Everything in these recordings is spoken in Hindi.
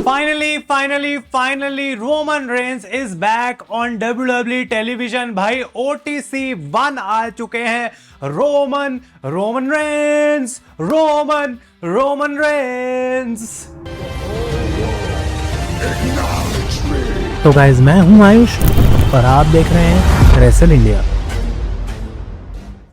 Finally, Roman Reigns is back on WWE television. भाई OTC 1 आ चुके हैं. Roman Reigns. तो गाइज मैं हूं आयुष और आप देख रहे हैं रेसल इंडिया।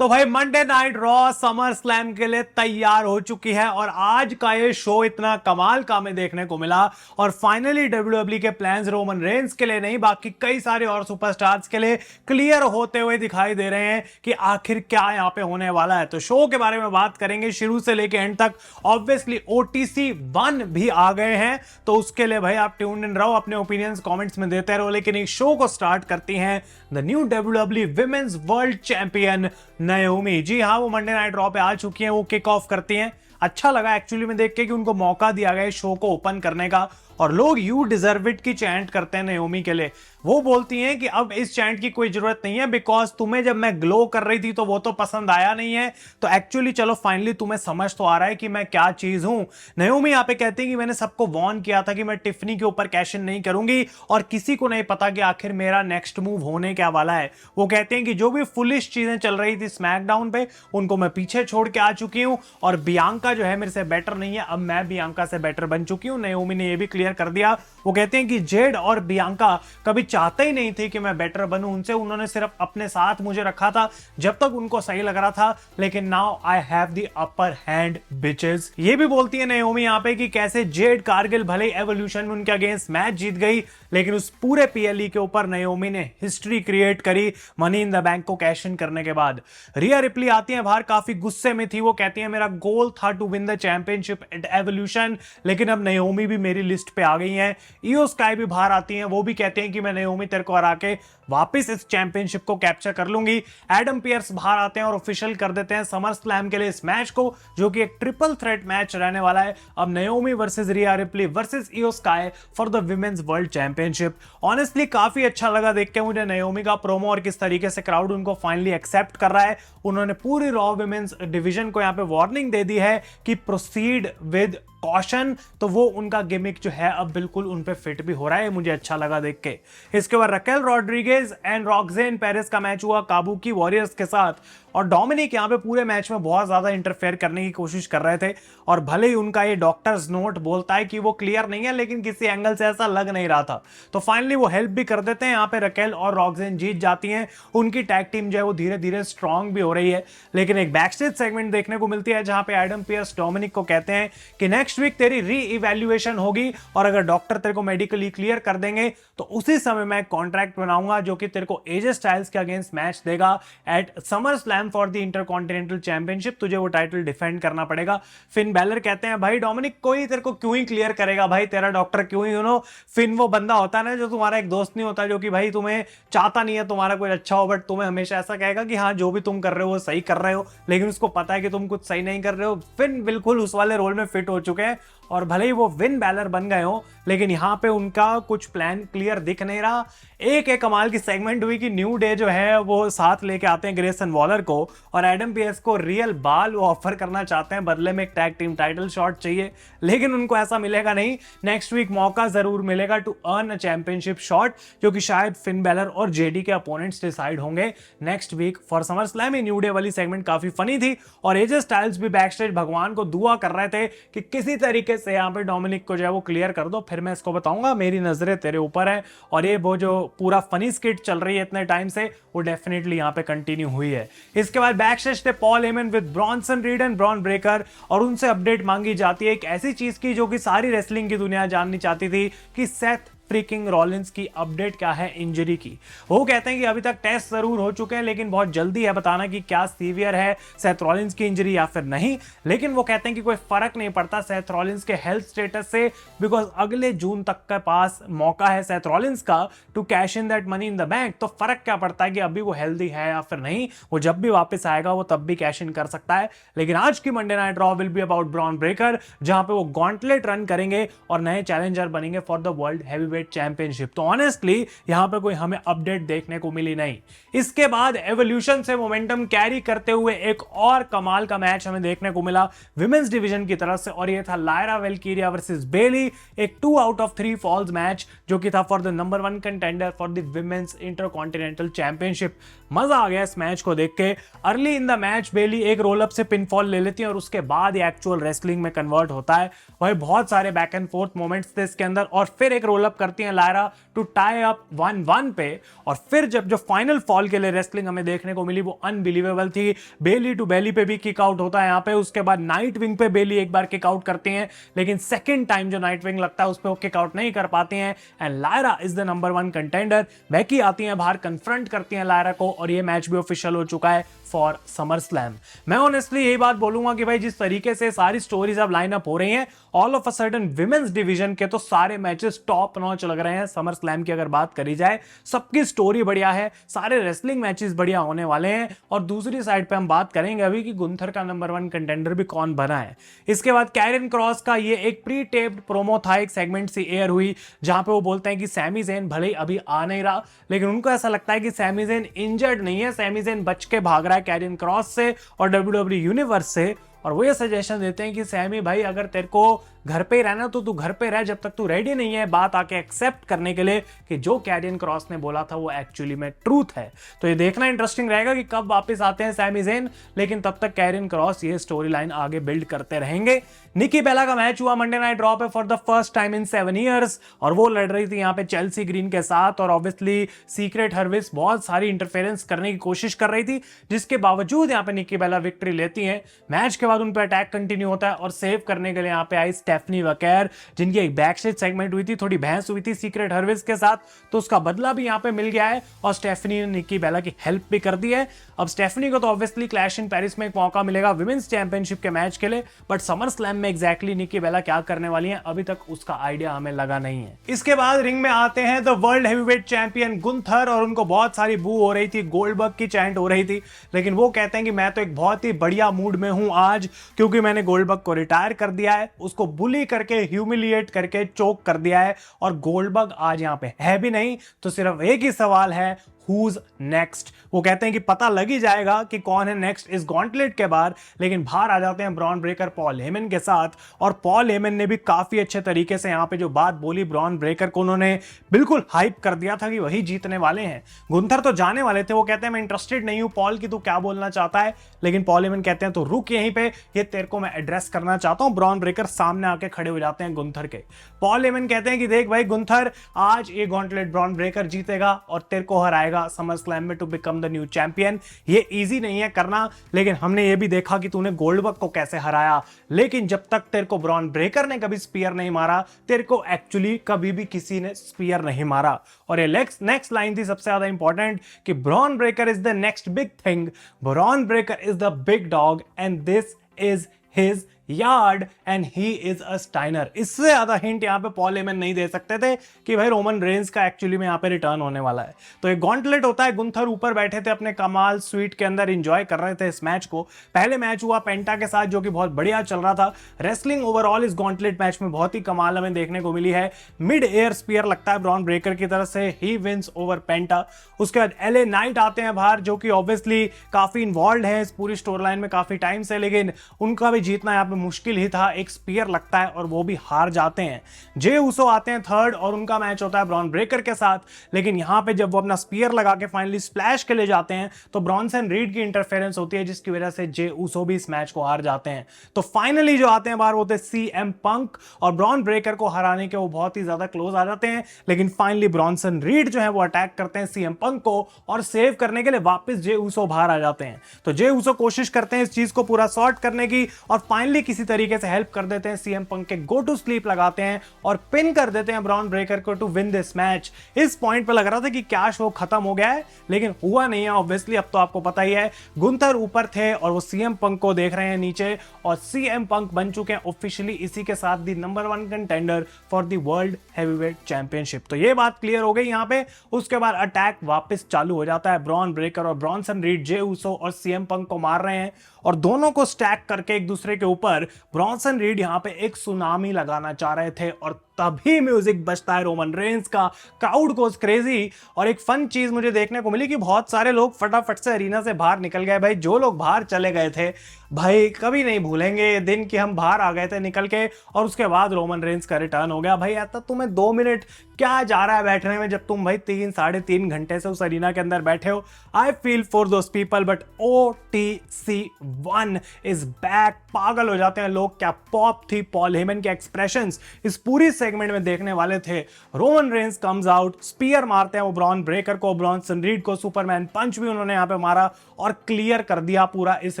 तो भाई Monday night raw summer slam के लिए तैयार हो चुकी है और आज का ये शो इतना कमाल का हमें देखने को मिला और फाइनली डब्ल्यूडब्ल्यूई के प्लान्स रोमन रेंस के लिए नहीं बाकी कई सारे और सुपरस्टार्स के लिए क्लियर होते हुए दिखाई दे रहे हैं कि आखिर क्या यहां पे होने वाला है। तो शो के बारे में बात करेंगे शुरू से लेके एंड तक। ऑब्वियसली OTC 1 भी आ गए हैं तो उसके लिए भाई आप ट्यून्ड इन रहो, अपने ओपिनियंस कमेंट्स में देते रहो। लेकिन इस शो को स्टार्ट करती हैं the new WWE women's world champion Naomi. जी हाँ, वो मंडे नाइट रॉ पे आ चुकी हैं, वो किक ऑफ करती हैं। अच्छा लगा एक्चुअली में देख के कि उनको मौका दिया गया शो को ओपन करने का और लोग यू डिजर्व इट की चैंट करते हैं नाओमी के लिए। वो बोलती हैं कि अब इस चैंट की कोई जरूरत नहीं है बिकॉज तुम्हें जब मैं ग्लो कर रही थी तो वो तो पसंद आया नहीं है। तो एक्चुअली चलो फाइनली तुम्हें समझ तो आ रहा है कि मैं क्या चीज हूं। नाओमी यहाँ पे कहती है कि मैंने सबको वार्न किया था कि मैं टिफनी के ऊपर कैश इन नहीं करूंगी और किसी को नहीं पता कि आखिर मेरा नेक्स्ट मूव होने क्या वाला है। वो कहते हैं कि जो भी फुलिश चीजें चल रही थी स्मैकडाउन पे उनको मैं पीछे छोड़ के आ चुकी हूं और बियांका जो है मेरे से बेटर नहीं है, अब मैं बियांका से बेटर बन चुकी हूं। नाओमी ने यह भी क्लियर कर दिया। वो कहते हैं कि जेड और बियांका कभी चाहते ही नहीं थे कि मैं बेटर बनूं उनसे, उन्होंने सिर्फ अपने साथ मुझे रखा था जब तक उनको सही लग रहा था, लेकिन now I have the upper hand bitches. ये भी बोलती है नाओमी यहां पे कि कैसे जेड कारगिल भले एवोल्यूशन में उनके अगेंस्ट मैच जीत गई लेकिन उस पूरे PLE के ऊपर नाओमी ने हिस्ट्री क्रिएट करी मनी इन द बैंक को कैश इन करने के बाद। रिया रिप्ली आती है बाहर, काफी गुस्से में थी। वो कहती है मेरा गोल था to win the championship at evolution, लेकिन अब नाओमी भी मेरी लिस्ट पे आ गई है। ईओ स्काई भी बाहर आती हैं, वो भी कहते हैं कि मैं नाओमी तेरे को हरा के वापस इस चैंपियनशिप को कैप्चर कर लूंगी। एडम पियर्स बाहर आते हैं और ऑफिशियल कर देते हैं समर स्लैम के लिए इस मैच को, जो कि एक ट्रिपल थ्रेट मैच रहने वाला है। अब Naomi versus Rhea Ripley versus Iyo Sky for the women's world championship. Honestly काफी अच्छा लगा देख के मुझे नाओमी का प्रोमो और किस तरीके से क्राउड उनको फाइनली एक्सेप्ट कर रहा है। उन्होंने पूरी रॉ विमेंस डिवीजन को यहां पे वार्निंग दे दी है कि प्रोसीड विद कॉशन, तो वो उनका गिमिक जो है अब बिल्कुल उन पे फिट भी हो रहा है। मुझे अच्छा लगा देख के। इसके बाद रकेल रॉड्रिगेज एंड रॉक्सेन पेरिस का मैच हुआ काबुकी वॉरियर्स के साथ और डोमिनिक यहां पे पूरे मैच में बहुत ज्यादा इंटरफेयर करने की कोशिश कर रहे थे और भले ही उनका ये डॉक्टर्स नोट बोलता है कि वो क्लियर नहीं है लेकिन किसी एंगल से ऐसा लग नहीं रहा था। तो फाइनली वो हेल्प भी कर देते हैं। यहाँ पे रकेल और रॉक्सेन जीत जाती हैं। उनकी टैग टीम जो है वो धीरे धीरे स्ट्रांग भी हो रही है। लेकिन एक बैकस्टेज सेगमेंट देखने को मिलती है जहां पे एडम पियर्स डोमिनिक को कहते हैं कि नेक्स्ट वीक तेरी री इवैल्यूएशन होगी और अगर डॉक्टर तेरे को मेडिकली क्लियर कर देंगे तो उसी समय मैं कॉन्ट्रैक्ट बनाऊंगा जो कि तेरे को एजे स्टाइल्स के अगेंस्ट मैच देगा at SummerSlam for the intercontinental championship. तुझे वो टाइटल डिफेंड करना पड़ेगा। फिन बैलर कहते हैं भाई डोमिनिक कोई तेरे को क्यों ही क्लियर करेगा भाई, तेरा डॉक्टर क्यों ही फिन वो बंदा होता है ना जो तुम्हारा एक दोस्त नहीं होता, जो कि भाई तुम्हें चाहता नहीं है तुम्हारा कोई अच्छा हो, बट तुम्हें हमेशा ऐसा कहेगा कि हाँ जो भी तुम कर रहे हो वो सही कर रहे हो, लेकिन उसको पता है कि तुम कुछ सही नहीं कर रहे हो। फिन बिल्कुल उस वाले रोल में फिट हो चुके हैं और भले ही वो विन बैलर बन गए हो लेकिन यहां पे उनका कुछ प्लान क्लियर दिख नहीं रहा। एक कमाल की सेगमेंट हुई कि न्यू डे जो है वो साथ लेके आते हैं ग्रेसन वॉलर को और एडम पियर्स को रियल बाल वो ऑफर करना चाहते हैं, बदले में एक टैग टीम टाइटल शॉट चाहिए, लेकिन उनको ऐसा मिलेगा नहीं। नेक्स्ट वीक मौका जरूर मिलेगा to earn a championship shot, जो कि शायद फिन बैलर और जेडी के अपोनेंट्स डिसाइड होंगे next week for SummerSlam. New Day वाली सेगमेंट काफी फनी थी और एजे स्टाइल्स भी बैकस्टेज भगवान को दुआ कर रहे थे कि किसी तरीके से यहाँ पे डोमिनिक को जो है वो क्लियर कर दो, फिर मैं इसको बताऊंगा, मेरी नजरें तेरे ऊपर है। और ये वो जो पूरा फनी स्किट चल रही है इतने टाइम से वो डेफिनेटली यहाँ पे कंटिन्यू हुई है। इसके बाद बैकस्टेज थे Paul Heyman with Bronson read and Bron Breakker और उनसे अपडेट मांगी जाती है एक ऐसी चीज की जो कि सारी रेसलिंग की दुनिया जाननी चाहती थी कि सेथ फ्रीकिंग रॉलिंस की अपडेट क्या है इंजरी की। वो कहते हैं कि अभी तक टेस्ट जरूर हो चुके हैं लेकिन बहुत जल्दी है बताना कि क्या सीवियर है सेथ रॉलिंस की इंजरी या फिर नहीं, लेकिन वो कहते हैं कि कोई फर्क नहीं पड़ता सेथ रॉलिंस के हेल्थ स्टेटस से बिकॉज अगले जून तक के पास मौका है सेथ रॉलिंस का to cash in that money in the bank. तो फर्क क्या पड़ता है कि अभी वो हेल्दी है या फिर नहीं, वो जब भी वापस आएगा वो तब भी कैश इन कर सकता है। लेकिन आज की Monday night raw will be about Bron Breakker, जहां पे वो गॉन्टलेट रन करेंगे और नए चैलेंजर बनेंगे for the world heavyweight heavyweight championship. तो ऑनेस्टली यहां पे कोई हमें अपडेट देखने को मिली नहीं। इसके बाद एवोल्यूशन से मोमेंटम कैरी करते हुए एक और कमाल का मैच हमें देखने को मिला विमेंस डिवीजन की तरफ से, और ये था लायरा वेलकीरिया वर्सेस बेली, एक 2 आउट ऑफ 3 फॉल्स मैच जो कि था for the number 1 contender for the women's intercontinental championship. मजा आ गया इस मैच को देख के। अर्ली इन द मैच बेली एक रोल अप से पिनफॉल ले लेती है और उसके बाद ये एक्चुअल रेसलिंग में कन्वर्ट होता है। वही बहुत सारे बैक एंड फोर्थ मोमेंट्स थे इसके अंदर, और फिर एक रोल अप करती है लायरा टू टाई अप 1-1 पे, और फिर जब जो फाइनल फॉल के लिए रेसलिंग हमें देखने को मिली वो अनबिलीवेबल थी। बेली टू बेली पे भी किक आउट होता है यहाँ पे, उसके बाद नाइट विंग पे बेली एक बार किक आउट करती हैं, लेकिन सेकंड टाइम जो नाइट विंग लगता है उस पे वो किक आउट नहीं कर पाती हैं, and Lyra is the number 1 contender. Becky आती हैं बाहर, कन्फ्रंट करती हैं लायरा को, और ये मैच भी ऑफिशियल हो चुका है फॉर समर स्लैम। मैं ऑनेस्टली यही बात बोलूंगा कि भाई जिस तरीके से सारी स्टोरीज अब लाइन अप हो रही हैं, all of a sudden women's division के तो सारे मैचेस टॉप नॉच लग रहे हैं। समर स्लैम की अगर बात करी जाए, सबकी स्टोरी बढ़िया है, सारे रेसलिंग मैचेस बढ़िया होने वाले हैं, और दूसरी साइड पे हम बात करेंगे अभी कि गुंथर का नंबर 1 कंटेंडर भी कौन बना है। इसके बाद कैरन क्रॉस का ये एक प्री टेप्ड प्रोमो था, एक सेगमेंट सी एयर हुई जहां पे वो बोलते हैं कि सैमी ज़ेन भले ही अभी आ नहीं रहा, लेकिन उनको ऐसा लगता है कि सैमी ज़ेन इंजर्ड नहीं है, सैमी ज़ेन बच के भाग रहा है कैरन क्रॉस से और डब्ल्यूडब्ल्यूई यूनिवर्स से। और वो ये सजेशन देते हैं कि सैमी भाई अगर तेरे को घर पे ही रहना तो तू घर पे रह जब तक तू रेडी नहीं है बात आके एक्सेप्ट करने के लिए कि जो कैरियन क्रॉस ने बोला था वो एक्चुअली में ट्रूथ है। तो ये देखना इंटरेस्टिंग रहेगा कि कब वापस आते हैं सैमी ज़ेन, लेकिन तब तक कैरियन क्रॉस ये स्टोरी लाइन आगे बिल्ड करते रहेंगे। निकी बेला का मैच हुआ मंडे नाइट रॉ पे for the first time in 7 years, और वो लड़ रही थी यहाँ पे चेल्सी ग्रीन के साथ, और ऑब्वियसली सीक्रेट हर्विस बहुत सारी इंटरफेरेंस करने की कोशिश कर रही थी, जिसके बावजूद यहाँ पे निकी बेला विक्ट्री लेती है। मैच के बाद उन पर अटैक कंटिन्यू होता है और सेव करने के लिए यहाँ पे आई स्टेफनी वकेर, जिनकी एक बैक स्टेज सेगमेंट हुई थी, थोड़ी बहस हुई थी सीक्रेट हर्विस के साथ, तो उसका बदला भी यहाँ पे मिल गया है, और स्टेफनी ने निकी बेला की हेल्प भी कर दी है। अब स्टेफनी को तो ऑब्वियसली क्लैश इन पेरिस में एक मौका मिलेगा विमेंस चैंपियनशिप के मैच के लिए, बट समर स्लैम में एग्जैक्टली निकी बेला क्या करने वाली है अभी तक उसका आइडिया हमें लगा नहीं है। इसके बाद रिंग में आते हैं the world heavyweight champion Gunther, और उनको बहुत सारी बू हो रही थी, गोल्डबर्ग की चैंट हो रही थी, लेकिन वो कहते हैं कि मैं तो एक बहुत ही बढ़िया मूड में हूं आज, क्योंकि मैंने गोल्डबर्ग को रिटायर कर दिया है, उसको बुली करके ह्यूमिलिएट करके चोक कर दिया है, और गोल्डबर्ग आज यहां पे है भी नहीं, तो सिर्फ एक ही सवाल है, Who's next? वो कहते हैं कि पता लग ही जाएगा कि कौन है नेक्स्ट इस गॉन्टलेट के बाद, लेकिन बाहर आ जाते हैं ब्रॉन ब्रेकर पॉल हेमन के साथ, और पॉल हेमन ने भी काफी अच्छे तरीके से यहाँ पे जो बात बोली ब्रॉन ब्रेकर को, उन्होंने बिल्कुल हाइप कर दिया था कि वही जीतने वाले हैं। गुंथर तो जाने वाले थे, वो कहते हैं मैं इंटरेस्टेड नहीं हूं पॉल की तू क्या बोलना चाहता है, लेकिन पॉल हेमन कहते हैं तो रुक यहीं पे, ये तेरे को मैं एड्रेस करना चाहता हूं। ब्रॉन ब्रेकर सामने आके खड़े हो जाते हैं गुंथर के। पॉल हेमन कहते हैं कि देख भाई गुंथर, आज ये गॉन्टलेट ब्रॉन ब्रेकर जीतेगा और तेरे को हराएगा समर स्लैम में to become the new champion. ये इजी नहीं है करना, लेकिन हमने ये भी देखा कि तूने गोल्डबर्ग को कैसे हराया, लेकिन जब तक तेरे को ब्रॉन ब्रेकर ने कभी स्पीयर नहीं मारा, तेरे को एक्चुअली कभी भी किसी ने स्पीयर नहीं मारा। और ये नेक्स्ट लाइन थी सबसे ज्यादा इंपॉर्टेंट कि Bron Breakker is the next big thing, Bron Breakker is the big dog and this is his yard and he is a Steiner. इससे ज्यादा हिंट यहां पे पॉल हेमन नहीं दे सकते थे कि भाई रोमन रेंस का एक्चुअली में यहां पे रिटर्न होने वाला है। तो एक गॉन्टलेट होता है, गुंथर ऊपर बैठे थे अपने कमाल स्वीट के अंदर, एंजॉय कर रहे थे इस मैच को। पहले मैच हुआ पेंटा के साथ जो कि बहुत बढ़िया चल रहा था। रेसलिंग ओवरऑल इस गॉन्टलेट मैच में बहुत ही कमाल हमें देखने को मिली है। मिड एयर स्पीयर लगता है ब्रॉन ब्रेकर की तरफ से, ही विंस ओवर पेंटा। उसके बाद एलए नाइट आते हैं बाहर, जो कि ऑब्वियसली काफी इन्वॉल्व है इस पूरी स्टोरी लाइन में काफी टाइम से, लेकिन उनका भी जीतना यहाँ पे मुश्किल ही था। एक स्पीयर लगता है और वो भी हार जाते हैं। जे उसो आते हैं थर्ड, और उनका मैच होता है ब्रॉन ब्रेकर के साथ, लेकिन यहां पे जब वो अपना स्पीयर लगा के फाइनली स्प्लैश के लिए जाते हैं तो ब्रॉन्सन रीड की इंटरफेरेंस होती है, जिसकी वजह से जे उसो भी इस मैच को हार जाते हैं। तो फाइनली जो आते हैं बाहर होते हैं सीएम पंक, और ब्रॉन ब्रेकर को हराने के वो बहुत ही ज्यादा क्लोज आ जाते हैं, लेकिन फाइनली ब्रॉन्सन रीड जो है वो अटैक करते हैं सीएम पंक को, और सेव करने के लिए वापस जे उसो बाहर आ जाते हैं। तो जे उसो कोशिश करते हैं इस चीज को पूरा सॉर्ट करने की, और फाइनली किसी तरीके से हेल्प कर देते हैं सीएम पंक के, गो टू स्लीप लगाते हैं और पिन कर देते हैं ब्रॉन ब्रेकर को टू विन दिस मैच। इस पॉइंट पे लग रहा था कि क्या शो खत्म हो गया है, लेकिन हुआ नहीं है ऑब्वियसली। अब तो आपको पता ही है, गुंथर ऊपर थे और वो सीएम पंक को देख रहे हैं नीचे, और सीएम पंक बन चुके हैं ऑफिशियली इसी के साथ the number 1 contender for the world heavyweight championship. तो ये बात क्लियर हो गई यहां पे। उसके बाद अटैक वापस चालू हो जाता है। ब्रॉन ब्रेकर और ब्रॉन्सन रीड जे उसो और सीएम पंक को मार रहे हैं, और दोनों को स्टैक करके एक दूसरे के ऊपर ब्रॉन्सन रीड यहां पे एक सुनामी लगाना चाह रहे थे, और तभी म्यूजिक बजता है रोमन रेंस का, क्राउड गोज क्रेजी। और एक फन चीज मुझे देखने को मिली कि बहुत सारे लोग फटाफट से अरीना से बाहर निकल गए। भाई जो लोग बाहर चले गए थे भाई कभी नहीं भूलेंगे ये दिन कि हम बाहर आ गए थे निकल के और उसके बाद रोमन रेंस का रिटर्न हो गया। भाई ऐसा तुम्हें 2 मिनट क्या जा रहा है बैठने में जब तुम भाई 3-3.5 घंटे से उस अरीना के अंदर बैठे हो। I feel for those people but OTC1 is back. पागल हो जाते हैं लोग, क्या पॉप थी पॉल हेमन के एक्सप्रेशंस इस पूरी सेगमेंट में देखने वाले थे। Roman Reigns comes out, spear मारते हैं वो ब्रॉन ब्रेकर को, ब्रॉन्सन रीड को, सुपरमैन पंच भी उन्होंने यहां पे मारा और क्लियर कर दिया पूरा इस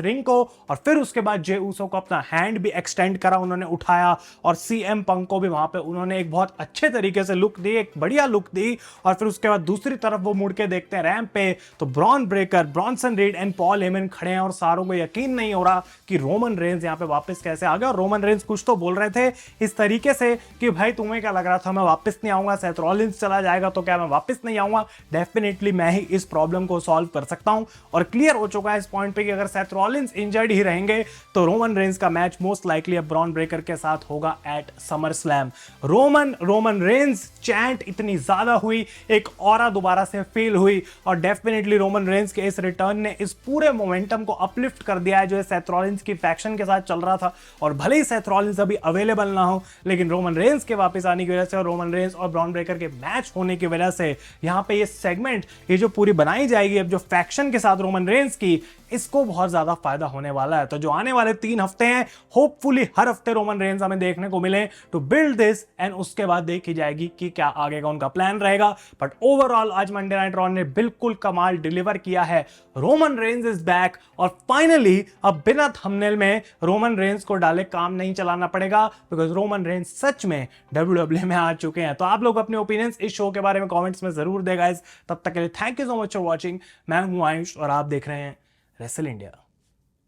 रिंग को। और फिर उसके बाद जे ऊसो को अपना हैंड भी एक्सटेंड करा, उन्होंने उठाया और CM पंक को भी वहां पे उन्होंने एक बहुत अच्छे तरीके से लुक दी, एक बढ़िया लुक दी। और फिर उसके बाद दूसरी तरफ वो मुड़ के देखते हैं रैंप पे तो Bron Breakker, Bronson read and Paul Heyman खड़े हैं और सारों को यकीन नहीं हो रहा कि रोमन रेंस यहां पे वापस कैसे आ गया। और रोमन रेंस कुछ तो बोल रहे थे इस तरीके से कि भाई तुम्हें क्या लग रहा था मैं वापस नहीं आऊंगा, सेथ रॉलिंस चला जाएगा तो क्या मैं वापस नहीं आऊंगा? डेफिनेटली मैं ही इस प्रॉब्लम को सॉल्व कर सकता हूं। और क्लियर हो चुका है इस पॉइंट पे कि अगर सेथ रॉलिंस इंजर्ड ही रहेंगे तो रोमन रेंस का मैच मोस्ट लाइकली अब ब्रॉन ब्रेकर के साथ होगा at SummerSlam. Roman Reigns chant इतनी ज्यादा हुई, एक ऑरा दोबारा से फील हुई और डेफिनेटली रोमन रेंस के इस रिटर्न ने इस पूरे मोमेंटम को अपलिफ्ट कर दिया है जो सेथ रॉलिंस की फैक्शन के साथ चल रहा था। और भले ही सेथ रॉलिंस अभी अवेलेबल ना हो लेकिन रोमन रेंस के वापस आने की वजह से और रोमन रेंस और ब्रॉन ब्रेकर के मैच होने की वजह से यहां पे ये सेगमेंट ये जो पूरी बनाई जाएगी अब जो फैक्शन के साथ रोमन रेंस की, इसको बहुत ज्यादा फायदा होने वाला है। तो जो आने वाले 3 हफ्ते हैं होपफुली हर हफ्ते रोमन रेंस हमें देखने को मिले टू बिल्ड दिस एंड उसके बाद देखी जाएगी कि क्या आगे का उनका प्लान रहेगा। बट ओवरऑल आज मंडे नाइट रॉ ने बिल्कुल कमाल डिलीवर किया है। रोमन रेंस इज बैक और फाइनली अब बिना थंबनेल में रोमन रेंस को डाले काम नहीं चलाना पड़ेगा बिकॉज रोमन रेंस सच में WWE में आ चुके हैं। तो आप लोग अपने ओपिनियंस इस शो के बारे में कमेंट्स में जरूर दें गाइस। तब तक के लिए thank you so much for watching. मैं हूं आयुष और आप देख रहे हैं रेसल इंडिया।